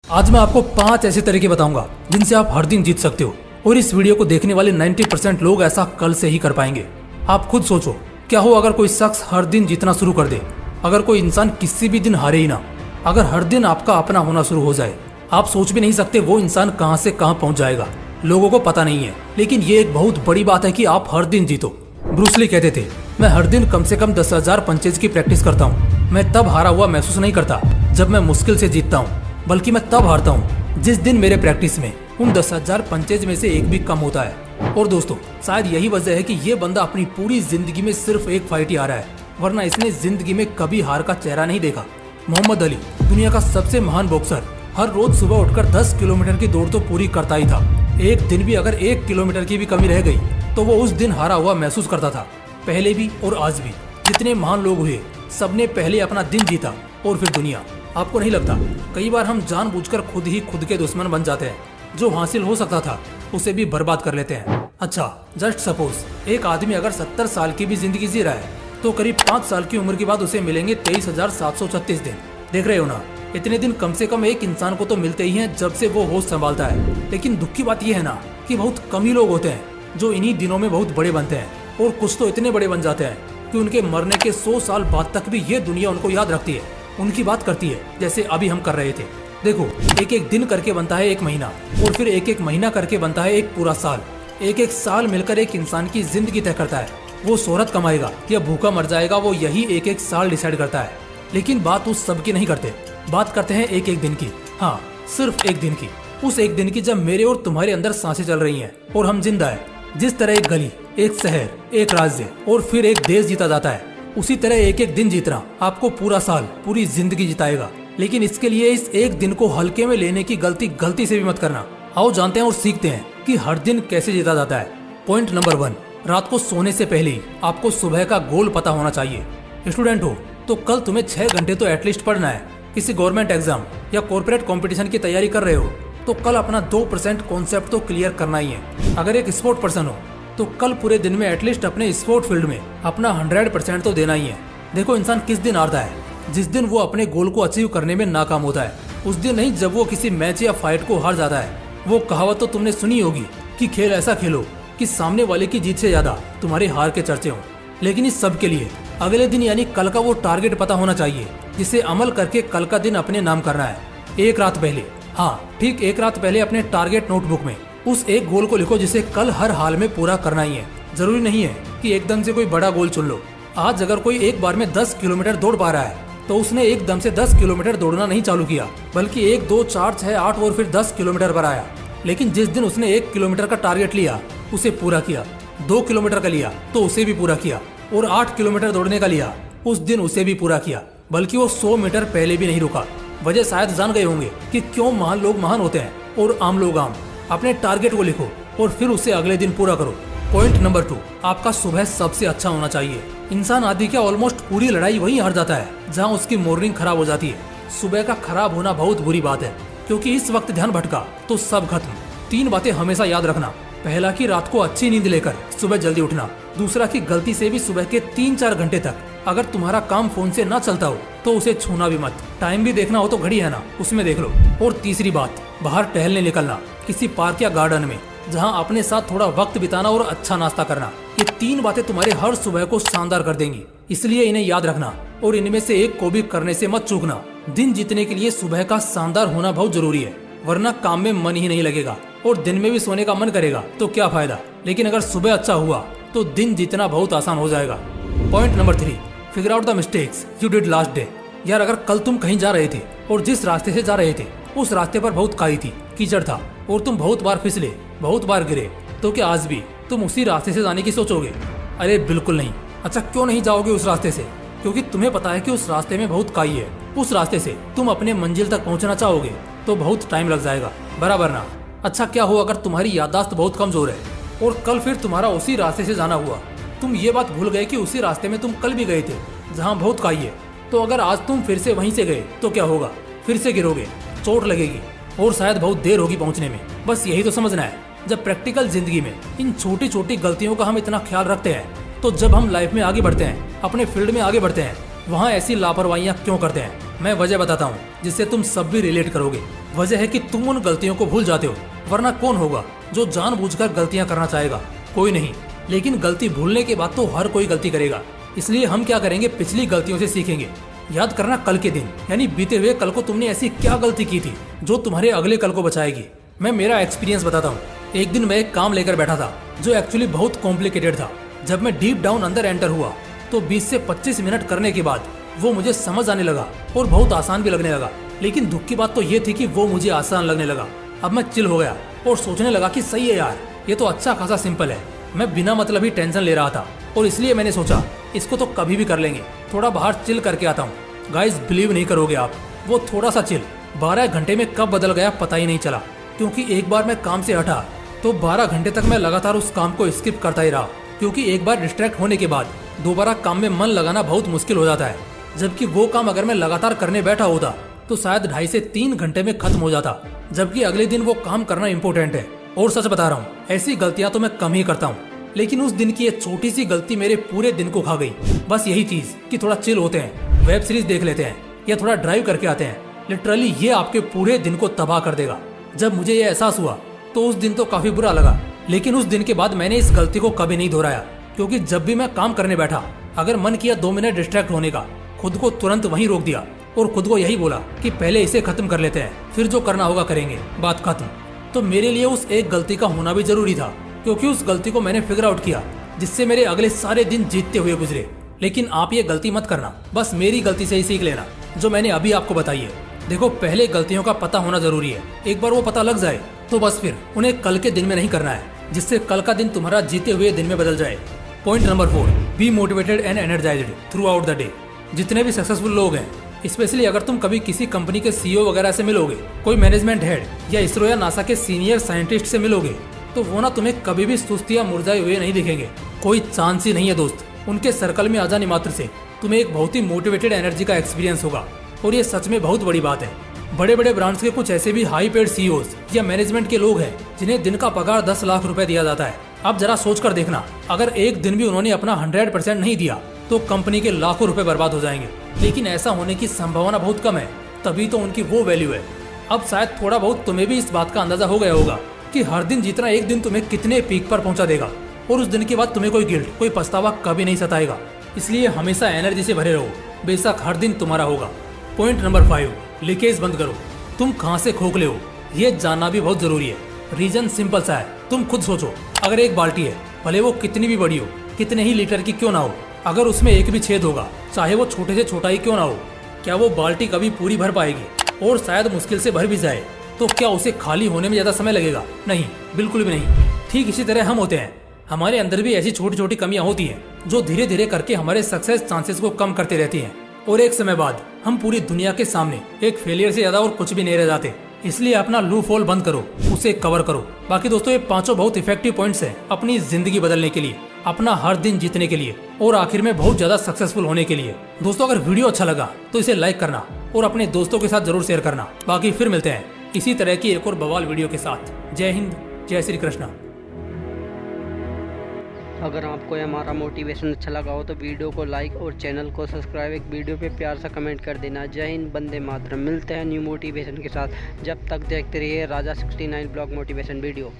आज मैं आपको 5 ऐसे तरीके बताऊंगा जिनसे आप हर दिन जीत सकते हो और इस वीडियो को देखने वाले 90% लोग ऐसा कल से ही कर पाएंगे। आप खुद सोचो, क्या हो अगर कोई शख्स हर दिन जीतना शुरू कर दे, अगर कोई इंसान किसी भी दिन हारे ही ना, अगर हर दिन आपका अपना होना शुरू हो जाए। आप सोच भी नहीं सकते वो इंसान कहां से कहां पहुंच जाएगा। लोगों को पता नहीं है, लेकिन ये एक बहुत बड़ी बात है कि आप हर दिन जीतो। ब्रूस ली कहते थे, मैं हर दिन कम से कम 10,000 पंचेज की प्रैक्टिस करता हूँ। मैं तब हारा हुआ महसूस नहीं करता जब मैं मुश्किल से जीतता हूँ, बल्कि मैं तब हारता हूँ जिस दिन मेरे प्रैक्टिस में उन 10,000 पंचेज में से एक भी कम होता है। और दोस्तों, शायद यही वजह है कि ये बंदा अपनी पूरी जिंदगी में सिर्फ एक फाइट ही हारा है, वरना इसने जिंदगी में कभी हार का चेहरा नहीं देखा। मोहम्मद अली, दुनिया का सबसे महान बॉक्सर, हर रोज सुबह उठकर 10 किलोमीटर की दौड़ तो पूरी करता ही था। एक दिन भी अगर 1 किलोमीटर की भी कमी रह गई तो वो उस दिन हारा हुआ महसूस करता था। पहले भी और आज भी जितने महान लोग हुए, सबने पहले अपना दिन जीता और फिर दुनिया। आपको नहीं लगता कई बार हम जानबूझकर खुद ही खुद के दुश्मन बन जाते हैं? जो हासिल हो सकता था उसे भी बर्बाद कर लेते हैं। अच्छा, जस्ट सपोज एक आदमी अगर 70 साल की भी जिंदगी जी रहा है तो करीब 5 साल की उम्र के बाद उसे मिलेंगे 23,736 दिन। देख रहे हो ना, इतने दिन कम से कम एक इंसान को तो मिलते ही हैं जब से वो होश संभालता है। लेकिन दुख की बात यह है ना कि बहुत कम ही लोग होते हैं जो इन्हीं दिनों में बहुत बड़े बनते हैं, और कुछ तो इतने बड़े बन जाते हैं कि उनके मरने के 100 साल बाद तक भी ये दुनिया उनको याद रखती है, उनकी बात करती है, जैसे अभी हम कर रहे थे। देखो, एक एक दिन करके बनता है एक महीना, और फिर एक एक महीना करके बनता है एक पूरा साल। एक एक साल मिलकर एक इंसान की जिंदगी तय करता है। वो शोहरत कमाएगा या भूखा मर जाएगा, वो यही एक एक साल डिसाइड करता है। लेकिन बात उस सब की नहीं करते, बात करते हैं एक एक दिन की। हाँ, सिर्फ एक दिन की। उस एक दिन की जब मेरे और तुम्हारे अंदर सांसें चल रही हैं और हम जिंदा है। जिस तरह एक गली, एक शहर, एक राज्य और फिर एक देश जीता जाता है, उसी तरह एक एक दिन जीतना आपको पूरा साल, पूरी जिंदगी जिताएगा। लेकिन इसके लिए इस एक दिन को हल्के में लेने की गलती से भी मत करना। आओ जानते हैं और सीखते हैं कि हर दिन कैसे जीता जाता है। पॉइंट नंबर 1, रात को सोने से पहले ही आपको सुबह का गोल पता होना चाहिए। स्टूडेंट हो तो कल तुम्हें 6 घंटे तो एटलीस्ट पढ़ना है। किसी गवर्नमेंट एग्जाम या कॉर्पोरेट कंपटीशन की तैयारी कर रहे हो तो कल अपना 2% कॉन्सेप्ट तो क्लियर करना ही है। अगर एक स्पोर्ट पर्सन हो तो कल पूरे दिन में एटलीस्ट अपने स्पोर्ट फील्ड में अपना 100% तो देना ही है। देखो, इंसान किस दिन हारता है? जिस दिन वो अपने गोल को अचीव करने में नाकाम होता है। उस दिन नहीं जब वो किसी मैच या फाइट को हार जाता है। वो कहावत तो तुमने सुनी होगी कि खेल ऐसा खेलो कि सामने वाले की जीत से ज्यादा तुम्हारी हार के चर्चे हों। लेकिन इस सब के लिए अगले दिन यानी कल का वो टारगेट पता होना चाहिए, जिसे अमल करके कल का दिन अपने नाम करना है। एक रात पहले, हाँ ठीक, एक रात पहले अपने टारगेट नोटबुक में उस एक गोल को लिखो जिसे कल हर हाल में पूरा करना ही है। जरूरी नहीं है कि एकदम से कोई बड़ा गोल चुन लो। आज अगर कोई एक बार में 10 किलोमीटर दौड़ पा रहा है तो उसने एकदम से 10 किलोमीटर दौड़ना नहीं चालू किया, बल्कि 1, 2, 4, 6, 8 और फिर 10 किलोमीटर पर आया। लेकिन जिस दिन उसने 1 किलोमीटर का टारगेट लिया उसे पूरा किया, 2 किलोमीटर का लिया तो उसे भी पूरा किया, और 8 किलोमीटर दौड़ने का लिया उस दिन उसे भी पूरा किया। बल्कि वो 100 मीटर पहले भी नहीं रुका। वजह शायद जान गए होंगे कि क्यों महान लोग महान होते हैं और आम लोग आम। अपने टारगेट को लिखो और फिर उसे अगले दिन पूरा करो। पॉइंट नंबर 2, आपका सुबह सबसे अच्छा होना चाहिए। इंसान आदि क्या ऑलमोस्ट पूरी लड़ाई वहीं हार जाता है जहां उसकी मॉर्निंग खराब हो जाती है। सुबह का खराब होना बहुत बुरी बात है, क्योंकि इस वक्त ध्यान भटका तो सब खत्म। 3 बातें हमेशा याद रखना। पहला कि रात को अच्छी नींद लेकर सुबह जल्दी उठना। दूसरा कि गलती से भी सुबह के 3-4 घंटे तक अगर तुम्हारा काम फोन से ना चलता हो तो उसे छूना भी मत। टाइम भी देखना हो तो घड़ी है ना, उसमें देख लो। और तीसरी बात, बाहर टहलने निकलना, किसी पार्क या गार्डन में, जहां अपने साथ थोड़ा वक्त बिताना और अच्छा नाश्ता करना। ये 3 बातें तुम्हारे हर सुबह को शानदार कर देंगी, इसलिए इन्हें याद रखना और इनमें से एक को भी करने से मत चूकना। दिन जीतने के लिए सुबह का शानदार होना बहुत जरूरी है, वरना काम में मन ही नहीं लगेगा और दिन में भी सोने का मन करेगा तो क्या फायदा। लेकिन अगर सुबह अच्छा हुआ तो दिन जीतना बहुत आसान हो जाएगा। Point number 3, figure out the mistakes you did last day. यार, अगर कल तुम कहीं जा रहे थे और जिस रास्ते से जा रहे थे उस रास्ते पर बहुत काई थी, कीचड़ था और तुम बहुत बार फिसले, बहुत बार गिरे, तो क्या आज भी तुम उसी रास्ते से जाने की सोचोगे? अरे बिल्कुल नहीं। अच्छा, क्यों नहीं जाओगे उस रास्ते से? क्योंकि तुम्हें पता है कि उस रास्ते में बहुत काई है। उस रास्ते से तुम अपने मंजिल तक पहुंचना चाहोगे तो बहुत टाइम लग जाएगा, बराबर ना? अच्छा, क्या हो अगर तुम्हारी याददाश्त बहुत कमजोर है और कल फिर तुम्हारा उसी रास्ते से जाना हुआ? तुम ये बात भूल गए कि उसी रास्ते में तुम कल भी गए थे जहाँ बहुत काई है। तो अगर आज तुम फिर से वहीं से गए तो क्या होगा? फिर से गिरोगे, चोट लगेगी और शायद बहुत देर होगी पहुंचने में। बस यही तो समझना है। जब प्रैक्टिकल जिंदगी में इन छोटी छोटी गलतियों का हम इतना ख्याल रखते हैं तो जब हम लाइफ में आगे बढ़ते हैं, अपने फील्ड में आगे बढ़ते हैं, वहाँ ऐसी लापरवाहियाँ क्यों करते हैं? मैं वजह बताता हूँ जिससे तुम सब भी रिलेट करोगे। वजह है कि तुम उन गलतियों को भूल जाते हो, वरना कौन होगा जो जानबूझकर गलतियां करना चाहेगा? कोई नहीं। लेकिन गलती भूलने के बाद तो हर कोई गलती करेगा। इसलिए हम क्या करेंगे, पिछली गलतियों से सीखेंगे। याद करना कल के दिन, यानी बीते हुए कल को तुमने ऐसी क्या गलती की थी जो तुम्हारे अगले कल को बचाएगी। मैं मेरा एक्सपीरियंस बताता हूँ। एक दिन मैं एक काम लेकर बैठा था जो एक्चुअली बहुत कॉम्प्लिकेटेड था। जब मैं डीप डाउन अंदर एंटर हुआ तो 20 से 25 मिनट करने के बाद वो मुझे समझ आने लगा और बहुत आसान भी लगने लगा। लेकिन दुख की बात तो ये थी कि वो मुझे आसान लगने लगा। अब मैं चिल हो गया और सोचने लगा कि सही है यार, ये तो अच्छा खासा सिंपल है। मैं बिना मतलब ही टेंशन ले रहा था और इसलिए मैंने सोचा इसको तो कभी भी कर लेंगे, थोड़ा बाहर चिल करके आता हूँ। गाइस बिलीव नहीं करोगे आप, वो थोड़ा सा चिल 12 घंटे में कब बदल गया पता ही नहीं चला। क्योंकि एक बार मैं काम से हटा तो 12 घंटे तक मैं लगातार उस काम को स्किप करता ही रहा। क्योंकि एक बार डिस्ट्रैक्ट होने के बाद दोबारा काम में मन लगाना बहुत मुश्किल हो जाता है। जबकि वो काम अगर मैं लगातार करने बैठा होता तो शायद 2.5 से 3 घंटे में खत्म हो जाता। जबकि अगले दिन वो काम करना इम्पोर्टेंट है। और सच बता रहा हूँ, ऐसी गलतियां तो मैं कम ही करता हूँ, लेकिन उस दिन की एक छोटी सी गलती मेरे पूरे दिन को खा गई। बस यही चीज कि थोड़ा चिल होते हैं, वेब सीरीज देख लेते हैं या थोड़ा ड्राइव करके आते हैं, लिटरली ये आपके पूरे दिन को तबाह कर देगा। जब मुझे ये एहसास हुआ तो उस दिन तो काफी बुरा लगा, लेकिन उस दिन के बाद मैंने इस गलती को कभी नहीं दोहराया। क्योंकि जब भी मैं काम करने बैठा, अगर मन किया 2 मिनट डिस्ट्रैक्ट होने का, खुद को तुरंत वहीं रोक दिया और खुद को यही बोला कि पहले इसे खत्म कर लेते हैं, फिर जो करना होगा करेंगे, बात खत्म। तो मेरे लिए उस एक गलती का होना भी जरूरी था, क्योंकि उस गलती को मैंने फिगर आउट किया, जिससे मेरे अगले सारे दिन जीतते हुए गुजरे। लेकिन आप ये गलती मत करना, बस मेरी गलती से ही सीख लेना जो मैंने अभी आपको बताई है। देखो, पहले गलतियों का पता होना जरूरी है। एक बार वो पता लग जाए तो बस फिर उन्हें कल के दिन में नहीं करना है, जिससे कल का दिन तुम्हारा जीते हुए दिन में बदल जाए। Point number 4, be motivated and energised through out the day. जितने भी सक्सेसफुल लोग हैं, स्पेशली अगर तुम कभी किसी कंपनी के सीईओ वगैरह से मिलोगे, कोई मैनेजमेंट हेड या इसरो या नासा के सीनियर साइंटिस्ट से मिलोगे, तो वो ना तुम्हें कभी भी सुस्त या मुरझाए हुए नहीं दिखेंगे। कोई चांस ही नहीं है दोस्त। उनके सर्कल में आ जाने मात्र से तुम्हें एक बहुत ही मोटिवेटेड एनर्जी का एक्सपीरियंस होगा। और ये सच में बहुत बड़ी बात है। बड़े बड़े ब्रांड्स के कुछ ऐसे भी हाई पेड सीईओज या मैनेजमेंट के लोग हैं जिन्हें दिन का पगार 10 लाख रुपए दिया जाता है। अब जरा सोच कर देखना, अगर एक दिन भी उन्होंने अपना 100% नहीं दिया तो कंपनी के लाखों रुपए बर्बाद हो जाएंगे। लेकिन ऐसा होने की संभावना बहुत कम है, तभी तो उनकी वो वैल्यू है। अब शायद थोड़ा बहुत तुम्हें भी इस बात का अंदाजा हो गया होगा कि हर दिन जीतना एक दिन तुम्हें कितने पीक पर पहुंचा देगा, और उस दिन के बाद तुम्हें कोई गिल्ट, कोई पछतावा कभी नहीं सताएगा। इसलिए हमेशा एनर्जी से भरे रहो, बेशक हर दिन तुम्हारा होगा। पॉइंट नंबर 5, लीकेज बंद करो। तुम कहाँ से खोखले हो ये जानना भी बहुत जरूरी है। रीजन सिंपल सा है, तुम खुद सोचो। अगर एक बाल्टी है, भले वो कितनी भी बड़ी हो, कितने ही लीटर की क्यों ना हो, अगर उसमें एक भी छेद होगा, चाहे वो छोटे से छोटा ही क्यों ना हो, क्या वो बाल्टी कभी पूरी भर पाएगी? और शायद मुश्किल से भर भी जाए तो क्या उसे खाली होने में ज्यादा समय लगेगा? नहीं, बिल्कुल भी नहीं। ठीक इसी तरह हम होते हैं, हमारे अंदर भी ऐसी छोटी छोटी कमियां होती हैं जो धीरे धीरे करके हमारे सक्सेस चांसेस को कम करते रहती हैं, और एक समय बाद हम पूरी दुनिया के सामने एक फेलियर से ज्यादा और कुछ भी नहीं रह जाते। इसलिए अपना लूप होल बंद करो, उसे कवर करो। बाकी दोस्तों, ये 5 बहुत इफेक्टिव पॉइंट्स हैं अपनी जिंदगी बदलने के लिए, अपना हर दिन जीतने के लिए, और आखिर में बहुत ज्यादा सक्सेसफुल होने के लिए। दोस्तों, अगर वीडियो अच्छा लगा तो इसे लाइक करना और अपने दोस्तों के साथ जरूर शेयर करना। बाकी फिर मिलते हैं इसी तरह की एक और बवाल वीडियो के साथ। जय हिंद, जय श्री कृष्णा। अगर आपको हमारा मोटिवेशन अच्छा लगा हो तो वीडियो को लाइक और चैनल को सब्सक्राइब, एक वीडियो पे प्यार सा कमेंट कर देना। जय हिंद, वंदे मातरम। मिलते हैं न्यू मोटिवेशन के साथ। जब तक देखते रहिए राजा 69 ब्लॉग मोटिवेशन वीडियो।